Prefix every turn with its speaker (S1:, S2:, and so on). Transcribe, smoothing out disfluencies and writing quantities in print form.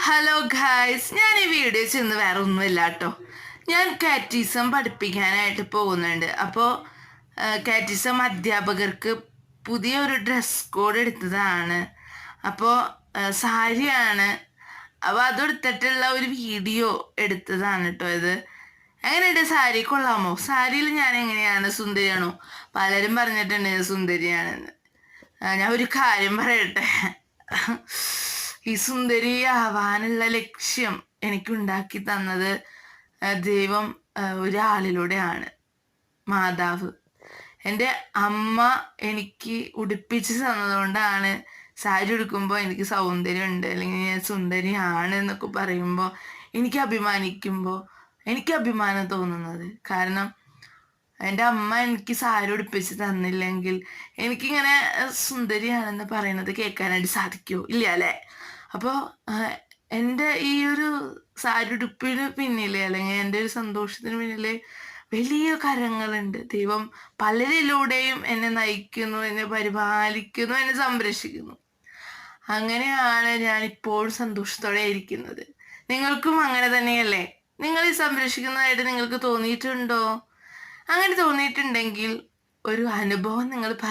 S1: Hello guys, ഞാൻ ഈ video ചെയ്യുന്നത് വേറെ ഒന്നുമില്ല കേട്ടോ. ഞാൻ കാറ്റിസം പഠിപ്പിക്കാനായിട്ട് പോകുന്നുണ്ട്. അപ്പോൾ കാറ്റിസം അധ്യാപകർക്ക് പുതിയൊരു ഡ്രസ് കോഡ് എടുത്തതാണ്. അപ്പോൾ സാരിയാണ്. അപ്പോൾ അതെടുത്തിട്ടുള്ള ഒരു വീഡിയോ എടുത്തതാണ് കേട്ടോ ഇത്. എങ്ങനെയുണ്ട് സാരി? കൊള്ളാമോ? സാരിയിൽ ഞാൻ എങ്ങനെയാണ്? സുന്ദരിയാണോ? പലരും പറഞ്ഞിട്ടുണ്ട് സുന്ദരിയാണെന്ന്. ഞാൻ ഒരു കാര്യം പറയട്ടെ. ഈ സുന്ദരിയാവാനുള്ള ലക്ഷ്യം എനിക്കുണ്ടാക്കി തന്നത് ദൈവം ഒരാളിലൂടെയാണ്, മാതാവ്. എൻ്റെ അമ്മ എനിക്ക് ഉടുപ്പിച്ച് തന്നതുകൊണ്ടാണ് സാരി ഉടുക്കുമ്പോൾ എനിക്ക് സൗന്ദര്യമുണ്ട്, അല്ലെങ്കിൽ ഞാൻ സുന്ദരിയാണ് എന്നൊക്കെ പറയുമ്പോൾ എനിക്ക് അഭിമാനം തോന്നുന്നത്. കാരണം എൻ്റെ അമ്മ എനിക്ക് സാരി ഉടുപ്പിച്ച് തന്നില്ലെങ്കിൽ എനിക്കിങ്ങനെ സുന്ദരിയാണെന്ന് പറയുന്നത് കേൾക്കാനായിട്ട് സാധിക്കുമോ? ഇല്ല അല്ലേ? അപ്പോൾ എൻ്റെ ഈ ഒരു സാരി ഉടുപ്പിന് പിന്നിൽ, അല്ലെങ്കിൽ എൻ്റെ ഒരു സന്തോഷത്തിന് പിന്നിൽ വലിയ കരങ്ങളുണ്ട്. ദൈവം പലരിലൂടെയും എന്നെ നയിക്കുന്നു, എന്നെ പരിപാലിക്കുന്നു, എന്നെ സംരക്ഷിക്കുന്നു. അങ്ങനെയാണ് ഞാൻ ഇപ്പോഴും സന്തോഷത്തോടെ ഇരിക്കുന്നത്. നിങ്ങൾക്കും അങ്ങനെ തന്നെയല്ലേ? നിങ്ങളെ സംരക്ഷിക്കുന്നതായിട്ട് നിങ്ങൾക്ക് തോന്നിയിട്ടുണ്ടോ? അങ്ങനെ തോന്നിയിട്ടുണ്ടെങ്കിൽ ഒരു അനുഭവം നിങ്ങൾ